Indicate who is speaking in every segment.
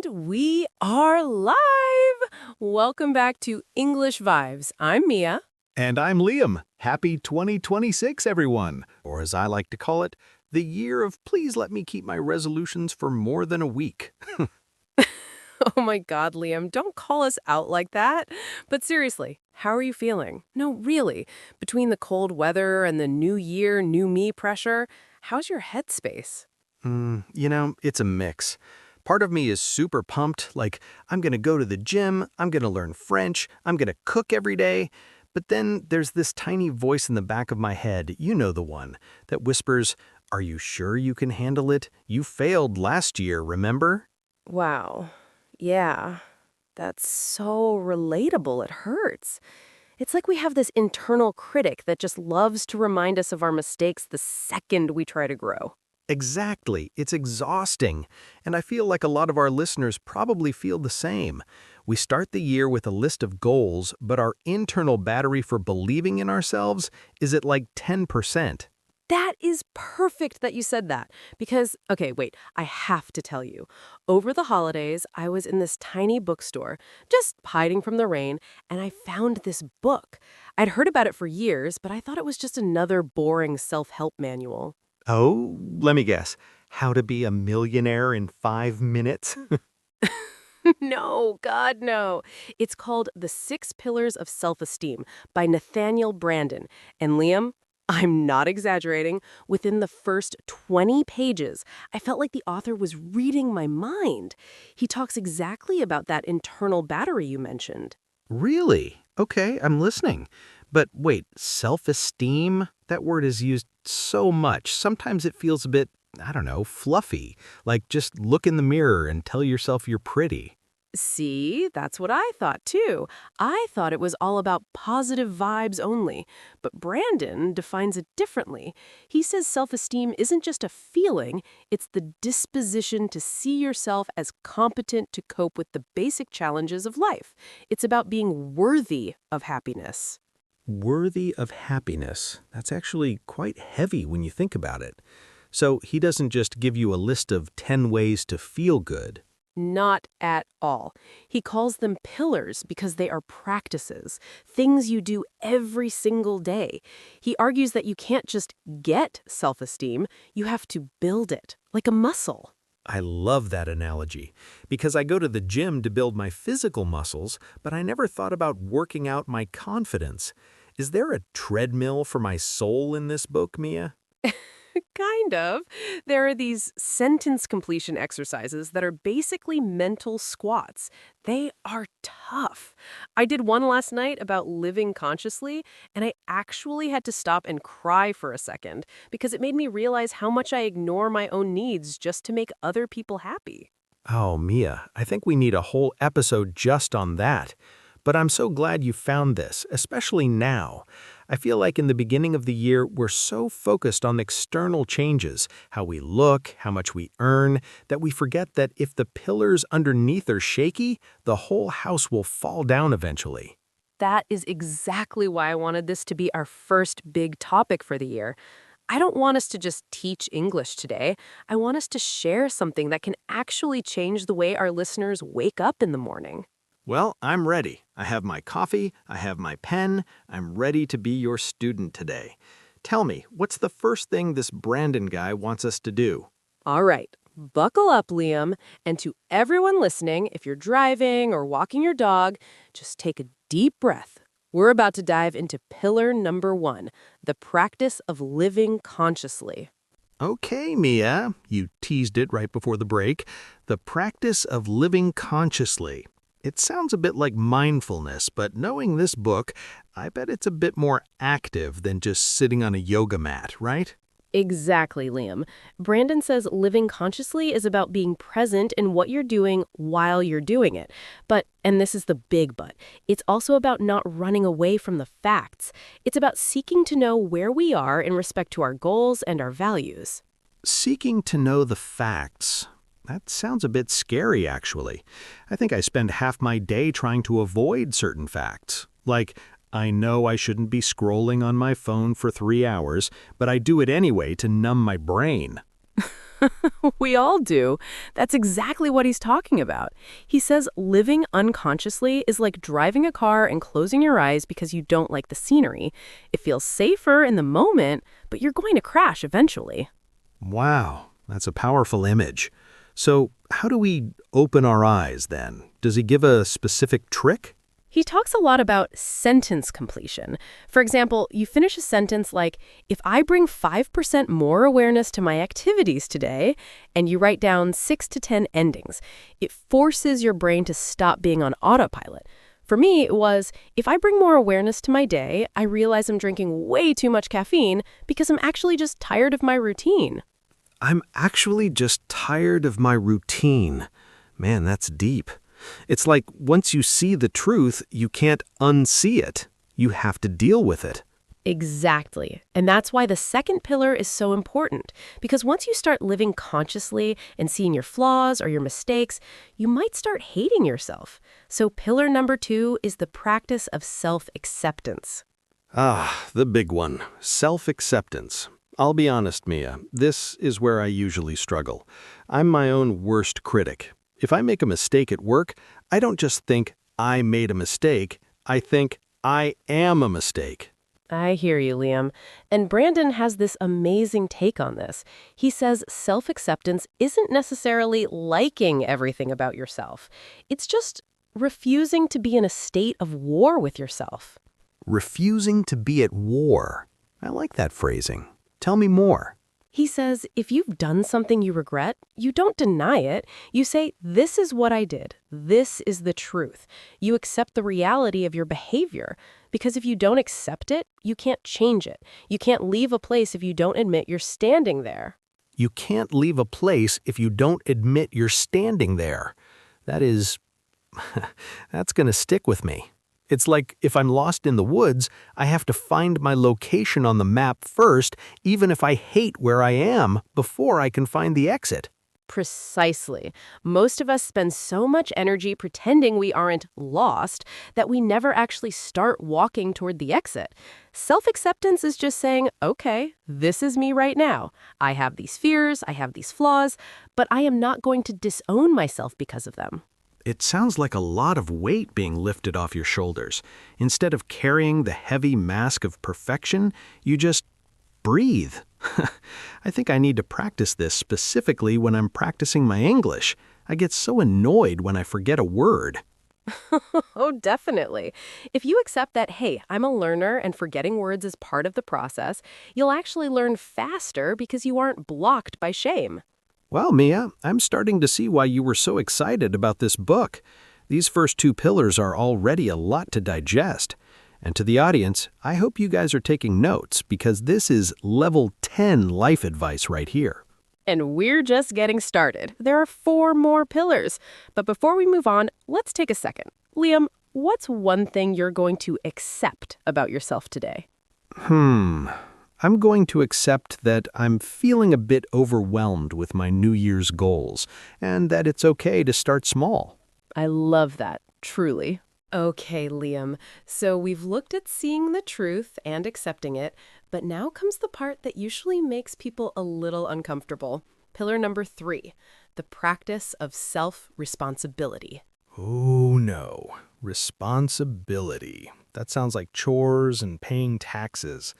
Speaker 1: And we are live! Welcome back to English Vibes. I'm Mia.
Speaker 2: And I'm Liam. Happy 2026, everyone. Or as I like to call it, the year of please let me keep my resolutions for more than a week.
Speaker 1: Oh my God, Liam, don't call us out like that. But seriously, how are you feeling? No, really. Between the cold weather and the new year, new me pressure, how's your headspace?
Speaker 2: It's a mix. Part of me is super pumped, like I'm going to go to the gym, I'm going to learn French, I'm going to cook every day. But then there's this tiny voice in the back of my head, you know the one, that whispers, "Are you sure you can handle it? You failed last year, remember?"
Speaker 1: Wow. Yeah, that's so relatable. It hurts. It's like we have this internal critic that just loves to remind us of our mistakes the second we try to grow.
Speaker 2: Exactly. It's exhausting. And I feel like a lot of our listeners probably feel the same. We start the year with a list of goals, but our internal battery for believing in ourselves is at like 10%.
Speaker 1: That is perfect that you said that. Because, okay, wait, I have to tell you. Over the holidays, I was in this tiny bookstore, just hiding from the rain, and I found this book. I'd heard about it for years, but I thought it was just another boring self-help manual.
Speaker 2: Oh, let me guess. How to be a millionaire in 5 minutes?
Speaker 1: No, God, no. It's called The Six Pillars of Self-Esteem by Nathaniel Branden. And Liam, I'm not exaggerating, within the first 20 pages, I felt like the author was reading my mind. He talks exactly about that internal battery you mentioned.
Speaker 2: Really? Okay, I'm listening. But wait, self-esteem? That word is used so much. Sometimes it feels a bit, I don't know, fluffy. Like just look in the mirror and tell yourself you're pretty.
Speaker 1: See, that's what I thought too. I thought it was all about positive vibes only, but Brandon defines it differently. He says self-esteem isn't just a feeling, it's the disposition to see yourself as competent to cope with the basic challenges of life. It's about being worthy of happiness.
Speaker 2: Worthy of happiness. That's actually quite heavy when you think about it. So he doesn't just give you a list of 10 ways to feel good.
Speaker 1: Not at all. He calls them pillars because they are practices, things you do every single day. He argues that you can't just get self-esteem, you have to build it, like a muscle.
Speaker 2: I love that analogy because I go to the gym to build my physical muscles, but I never thought about working out my confidence. Is there a treadmill for my soul in this book, Mia?
Speaker 1: Kind of. There are these sentence completion exercises that are basically mental squats. They are tough. I did one last night about living consciously, and I actually had to stop and cry for a second because it made me realize how much I ignore my own needs just to make other people happy.
Speaker 2: Oh, Mia, I think we need a whole episode just on that. But I'm so glad you found this, especially now. I feel like in the beginning of the year, we're so focused on external changes, how we look, how much we earn, that we forget that if the pillars underneath are shaky, the whole house will fall down eventually.
Speaker 1: That is exactly why I wanted this to be our first big topic for the year. I don't want us to just teach English today. I want us to share something that can actually change the way our listeners wake up in the morning.
Speaker 2: Well, I'm ready. I have my coffee, I have my pen, I'm ready to be your student today. Tell me, what's the first thing this Brandon guy wants us to do?
Speaker 1: All right, buckle up, Liam. And to everyone listening, if you're driving or walking your dog, just take a deep breath. We're about to dive into pillar number 1, the practice of living consciously.
Speaker 2: Okay, Mia, you teased it right before the break. The practice of living consciously. It sounds a bit like mindfulness, but knowing this book, I bet it's a bit more active than just sitting on a yoga mat, right?
Speaker 1: Exactly, Liam. Brandon says living consciously is about being present in what you're doing while you're doing it. But, and this is the big but, it's also about not running away from the facts. It's about seeking to know where we are in respect to our goals and our values.
Speaker 2: Seeking to know the facts. That sounds a bit scary, actually. I think I spend half my day trying to avoid certain facts. Like, I know I shouldn't be scrolling on my phone for 3 hours, but I do it anyway to numb my brain.
Speaker 1: We all do. That's exactly what he's talking about. He says living unconsciously is like driving a car and closing your eyes because you don't like the scenery. It feels safer in the moment, but you're going to crash eventually.
Speaker 2: Wow, that's a powerful image. So, how do we open our eyes then? Does he give a specific trick?
Speaker 1: He talks a lot about sentence completion. For example, you finish a sentence like, if I bring 5% more awareness to my activities today, and you write down 6 to 10 endings, it forces your brain to stop being on autopilot. For me, it was, if I bring more awareness to my day, I realize I'm drinking way too much caffeine because I'm actually just tired of my routine.
Speaker 2: I'm actually just tired of my routine. Man, that's deep. It's like once you see the truth, you can't unsee it. You have to deal with it.
Speaker 1: Exactly. And that's why the second pillar is so important. Because once you start living consciously and seeing your flaws or your mistakes, you might start hating yourself. So pillar number 2 is the practice of self-acceptance.
Speaker 2: Ah, the big one. Self-acceptance. I'll be honest, Mia, this is where I usually struggle. I'm my own worst critic. If I make a mistake at work, I don't just think, I made a mistake. I think, I am a mistake.
Speaker 1: I hear you, Liam. And Branden has this amazing take on this. He says self-acceptance isn't necessarily liking everything about yourself. It's just refusing to be in a state of war with yourself.
Speaker 2: Refusing to be at war. I like that phrasing. Tell me more.
Speaker 1: He says if you've done something you regret, you don't deny it. You say, this is what I did. This is the truth. You accept the reality of your behavior. Because if you don't accept it, you can't change it. You can't leave a place if you don't admit you're standing there.
Speaker 2: You can't leave a place if you don't admit you're standing there. That's going to stick with me. It's like if I'm lost in the woods, I have to find my location on the map first, even if I hate where I am, before I can find the exit.
Speaker 1: Precisely. Most of us spend so much energy pretending we aren't lost that we never actually start walking toward the exit. Self-acceptance is just saying, okay, this is me right now. I have these fears, I have these flaws, but I am not going to disown myself because of them.
Speaker 2: It sounds like a lot of weight being lifted off your shoulders. Instead of carrying the heavy mask of perfection, you just breathe. I think I need to practice this specifically when I'm practicing my English. I get so annoyed when I forget a word.
Speaker 1: Oh, definitely. If you accept that, hey, I'm a learner and forgetting words is part of the process, you'll actually learn faster because you aren't blocked by shame.
Speaker 2: Well, Mia, I'm starting to see why you were so excited about this book. These first 2 pillars are already a lot to digest. And to the audience, I hope you guys are taking notes because this is level 10 life advice right here.
Speaker 1: And we're just getting started. There are 4 more pillars. But before we move on, let's take a second. Liam, what's one thing you're going to accept about yourself today?
Speaker 2: I'm going to accept that I'm feeling a bit overwhelmed with my New Year's goals, and that it's okay to start small.
Speaker 1: I love that, truly. Okay, Liam. So we've looked at seeing the truth and accepting it, but now comes the part that usually makes people a little uncomfortable. Pillar number 3, the practice of self-responsibility.
Speaker 2: Oh no, responsibility. That sounds like chores and paying taxes.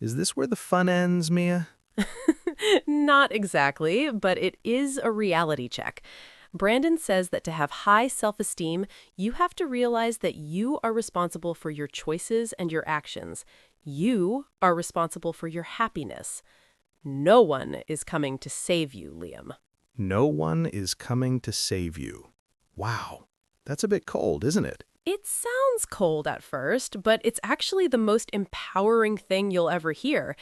Speaker 2: Is this where the fun ends, Mia?
Speaker 1: Not exactly, but it is a reality check. Branden says that to have high self-esteem, you have to realize that you are responsible for your choices and your actions. You are responsible for your happiness. No one is coming to save you, Liam.
Speaker 2: No one is coming to save you. Wow, that's a bit cold, isn't it?
Speaker 1: It sounds cold at first, but it's actually the most empowering thing you'll ever hear.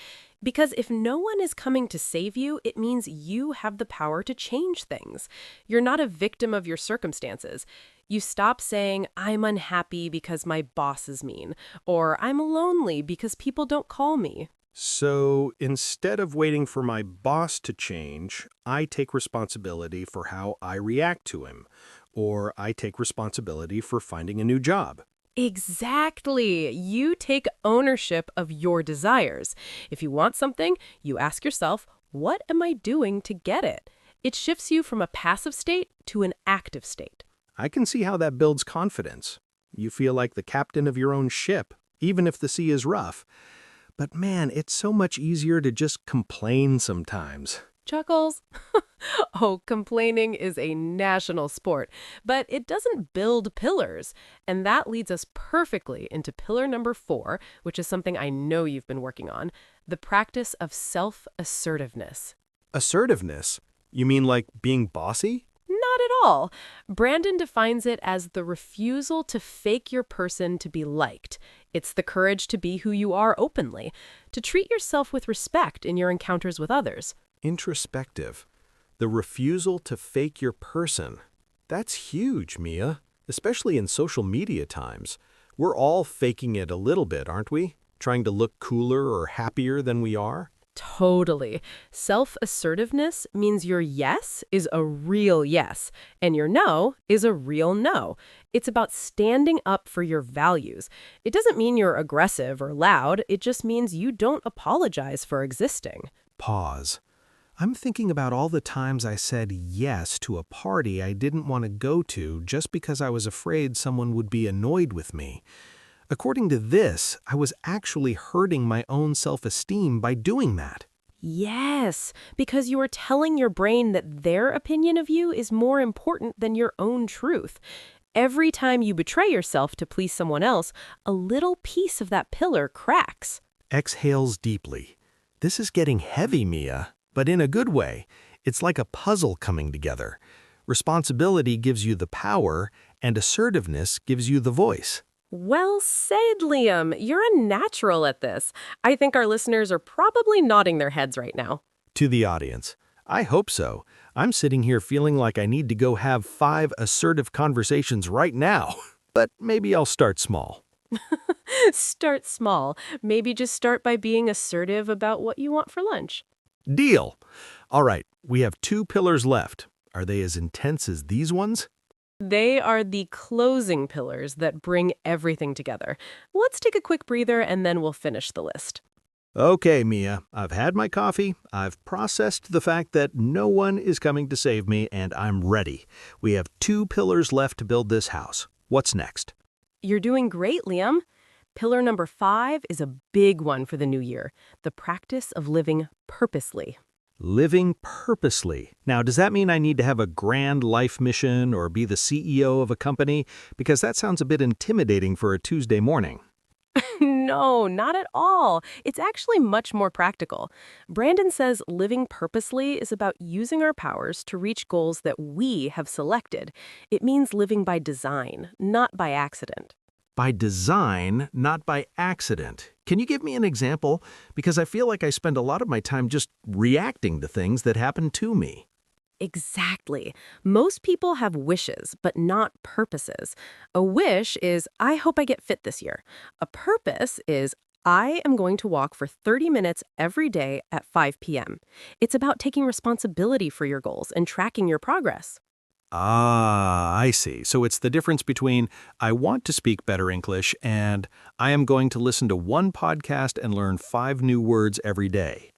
Speaker 1: Because if no one is coming to save you, it means you have the power to change things. You're not a victim of your circumstances. You stop saying, I'm unhappy because my boss is mean, or I'm lonely because people don't call me.
Speaker 2: So instead of waiting for my boss to change, I take responsibility for how I react to him. Or I take responsibility for finding a new job.
Speaker 1: Exactly. You take ownership of your desires. If you want something, you ask yourself, What am I doing to get it? It shifts you from a passive state to an active state.
Speaker 2: I can see how that builds confidence. You feel like the captain of your own ship, even if the sea is rough. But man, it's so much easier to just complain sometimes.
Speaker 1: Chuckles. Oh, complaining is a national sport, but it doesn't build pillars. And that leads us perfectly into pillar number 4, which is something I know you've been working on, the practice of self-assertiveness.
Speaker 2: Assertiveness? You mean like being bossy?
Speaker 1: Not at all. Branden defines it as the refusal to fake your person to be liked. It's the courage to be who you are openly, to treat yourself with respect in your encounters with others.
Speaker 2: Introspective. The refusal to fake your person. That's huge, Mia, especially in social media times. We're all faking it a little bit, aren't we? Trying to look cooler or happier than we are?
Speaker 1: Totally. Self-assertiveness means your yes is a real yes, and your no is a real no. It's about standing up for your values. It doesn't mean you're aggressive or loud. It just means you don't apologize for existing.
Speaker 2: Pause. I'm thinking about all the times I said yes to a party I didn't want to go to just because I was afraid someone would be annoyed with me. According to this, I was actually hurting my own self-esteem by doing that.
Speaker 1: Yes, because you are telling your brain that their opinion of you is more important than your own truth. Every time you betray yourself to please someone else, a little piece of that pillar cracks.
Speaker 2: Exhales deeply. This is getting heavy, Mia, but in a good way. It's like a puzzle coming together. Responsibility gives you the power, and assertiveness gives you the voice.
Speaker 1: Well said, Liam. You're a natural at this. I think our listeners are probably nodding their heads right now.
Speaker 2: To the audience, I hope so. I'm sitting here feeling like I need to go have 5 assertive conversations right now. But maybe I'll start small.
Speaker 1: Start small. Maybe just start by being assertive about what you want for lunch.
Speaker 2: Deal! All right, we have 2 pillars left. Are they as intense as these ones?
Speaker 1: They are the closing pillars that bring everything together. Let's take a quick breather and then we'll finish the list.
Speaker 2: Okay, Mia, I've had my coffee, I've processed the fact that no one is coming to save me, and I'm ready. We have 2 pillars left to build this house. What's next?
Speaker 1: You're doing great, Liam. Pillar number 5 is a big one for the new year, the practice of living purposely.
Speaker 2: Living purposely. Now, does that mean I need to have a grand life mission or be the CEO of a company? Because that sounds a bit intimidating for a Tuesday morning.
Speaker 1: No, not at all. It's actually much more practical. Branden says living purposely is about using our powers to reach goals that we have selected. It means living by design, not by accident.
Speaker 2: By design, not by accident. Can you give me an example? Because I feel like I spend a lot of my time just reacting to things that happen to me.
Speaker 1: Exactly. Most people have wishes, but not purposes. A wish is, I hope I get fit this year. A purpose is, I am going to walk for 30 minutes every day at 5 p.m. It's about taking responsibility for your goals and tracking your progress.
Speaker 2: Ah, I see. So it's the difference between I want to speak better English and I am going to listen to one podcast and learn 5 new words every day.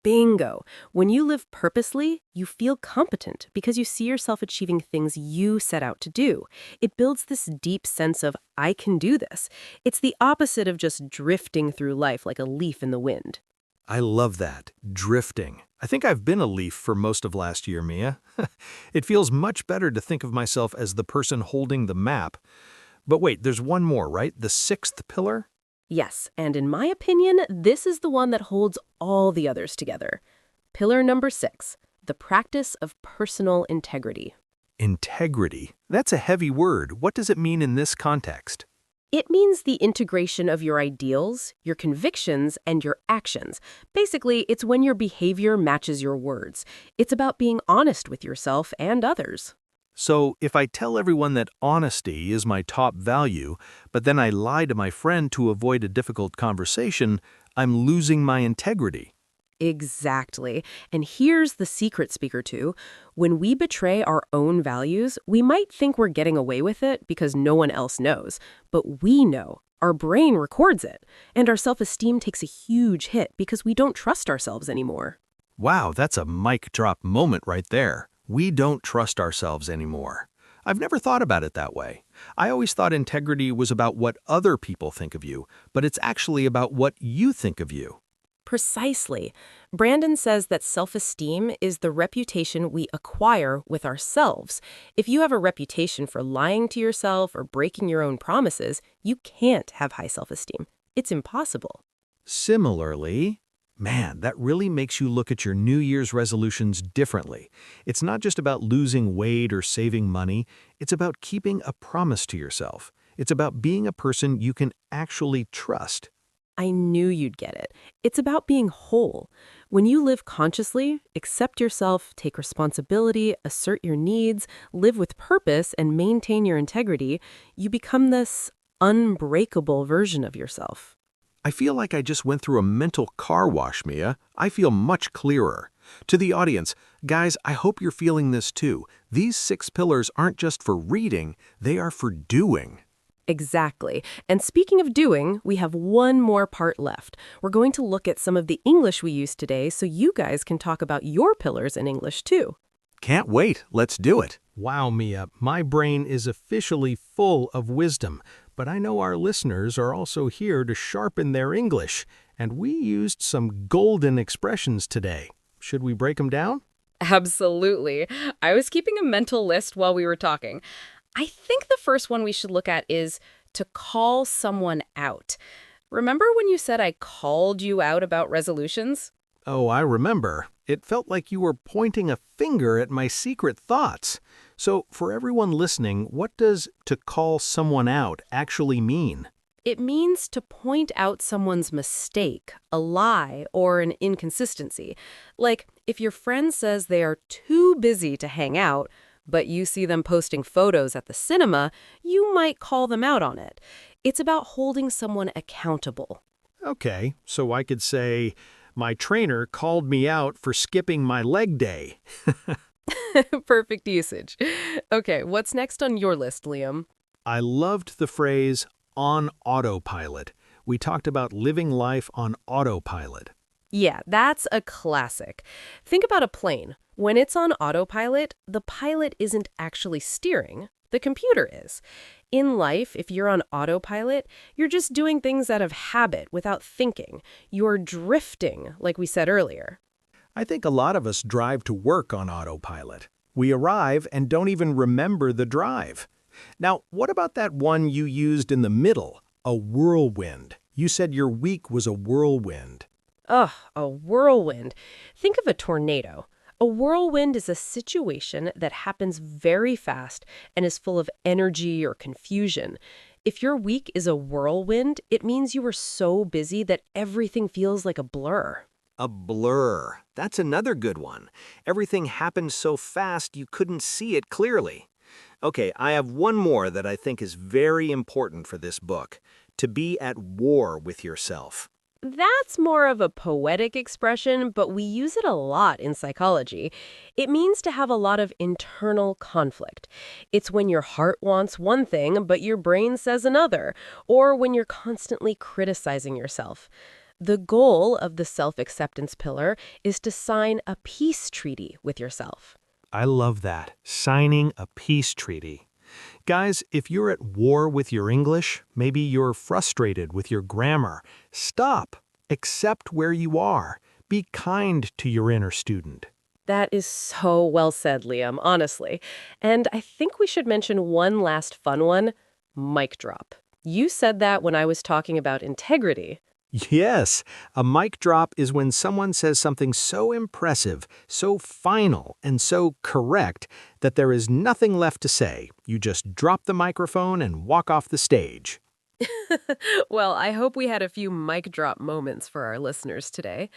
Speaker 1: Bingo. When you live purposely, you feel competent because you see yourself achieving things you set out to do. It builds this deep sense of, I can do this. It's the opposite of just drifting through life like a leaf in the wind.
Speaker 2: I love that. Drifting. I think I've been a leaf for most of last year, Mia. It feels much better to think of myself as the person holding the map. But wait, there's one more, right? The 6th pillar?
Speaker 1: Yes, and in my opinion, this is the one that holds all the others together. Pillar number 6, the practice of personal integrity.
Speaker 2: Integrity. That's a heavy word. What does it mean in this context?
Speaker 1: It means the integration of your ideals, your convictions, and your actions. Basically, it's when your behavior matches your words. It's about being honest with yourself and others.
Speaker 2: So, if I tell everyone that honesty is my top value, but then I lie to my friend to avoid a difficult conversation, I'm losing my integrity.
Speaker 1: Exactly. And here's the secret, Speaker 2. When we betray our own values, we might think we're getting away with it because no one else knows. But we know. Our brain records it. And our self-esteem takes a huge hit because we don't trust ourselves anymore.
Speaker 2: Wow, that's a mic drop moment right there. We don't trust ourselves anymore. I've never thought about it that way. I always thought integrity was about what other people think of you, but it's actually about what you think of you.
Speaker 1: Precisely. Brandon says that self-esteem is the reputation we acquire with ourselves. If you have a reputation for lying to yourself or breaking your own promises, you can't have high self-esteem. It's impossible.
Speaker 2: Similarly, man, that really makes you look at your New Year's resolutions differently. It's not just about losing weight or saving money, it's about keeping a promise to yourself. It's about being a person you can actually trust.
Speaker 1: I knew you'd get it. It's about being whole. When you live consciously, accept yourself, take responsibility, assert your needs, live with purpose, and maintain your integrity, you become this unbreakable version of yourself.
Speaker 2: I feel like I just went through a mental car wash, Mia. I feel much clearer. To the audience, guys, I hope you're feeling this too. These 6 pillars aren't just for reading, they are for doing.
Speaker 1: Exactly. And speaking of doing, we have one more part left. We're going to look at some of the English we use today so you guys can talk about your pillars in English too.
Speaker 2: Can't wait. Let's do it. Wow, Mia, my brain is officially full of wisdom, but I know our listeners are also here to sharpen their English, and we used some golden expressions today. Should we break them down?
Speaker 3: Absolutely. I was keeping a mental list while we were talking. I think the first one we should look at is to call someone out. Remember when you said I called you out about resolutions?
Speaker 2: Oh, I remember. It felt like you were pointing a finger at my secret thoughts. So, for everyone listening, what does to call someone out actually mean?
Speaker 1: It means to point out someone's mistake, a lie, or an inconsistency. Like, if your friend says they are too busy to hang out, but you see them posting photos at the cinema, you might call them out on it. It's about holding someone accountable.
Speaker 2: Okay, so I could say, my trainer called me out for skipping my leg day.
Speaker 1: Perfect usage. Okay, what's next on your list, Liam?
Speaker 2: I loved the phrase, on autopilot. We talked about living life on autopilot.
Speaker 1: Yeah, that's a classic. Think about a plane. When it's on autopilot, the pilot isn't actually steering. The computer is. In life, if you're on autopilot, you're just doing things out of habit without thinking. You're drifting, like we said earlier.
Speaker 2: I think a lot of us drive to work on autopilot. We arrive and don't even remember the drive. Now, what about that one you used in the middle, a whirlwind? You said your week was a whirlwind.
Speaker 1: Ugh, a whirlwind. Think of a tornado. A whirlwind is a situation that happens very fast and is full of energy or confusion. If your week is a whirlwind, it means you were so busy that everything feels like a blur.
Speaker 2: A blur. That's another good one. Everything happened so fast you couldn't see it clearly. Okay, I have one more that I think is very important for this book. To be at war with yourself.
Speaker 1: That's more of a poetic expression, but we use it a lot in psychology. It means to have a lot of internal conflict. It's when your heart wants one thing, but your brain says another, or when you're constantly criticizing yourself. The goal of the self-acceptance pillar is to sign a peace treaty with yourself.
Speaker 2: I love that. Signing a peace treaty. Guys, if you're at war with your English, maybe you're frustrated with your grammar, stop. Accept where you are. Be kind to your inner student.
Speaker 1: That is so well said, Liam, honestly. And I think we should mention one last fun one, mic drop. You said that when I was talking about integrity.
Speaker 2: Yes, a mic drop is when someone says something so impressive, so final, and so correct that there is nothing left to say. You just drop the microphone and walk off the stage.
Speaker 1: Well, I hope we had a few mic drop moments for our listeners today.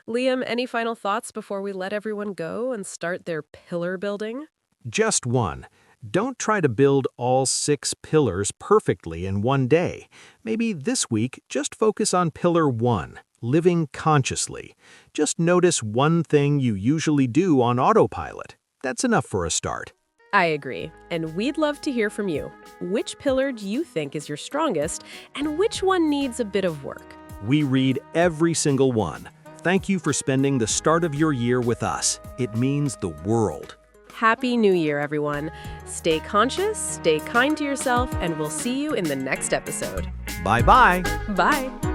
Speaker 1: Liam, any final thoughts before we let everyone go and start their pillar building?
Speaker 2: Just one. Don't try to build all 6 pillars perfectly in one day. Maybe this week, just focus on pillar 1, living consciously. Just notice one thing you usually do on autopilot. That's enough for a start.
Speaker 1: I agree, and we'd love to hear from you. Which pillar do you think is your strongest, and which one needs a bit of work?
Speaker 2: We read every single one. Thank you for spending the start of your year with us. It means the world.
Speaker 1: Happy New Year, everyone. Stay conscious, stay kind to yourself, and we'll see you in the next episode.
Speaker 2: Bye-bye.
Speaker 1: Bye.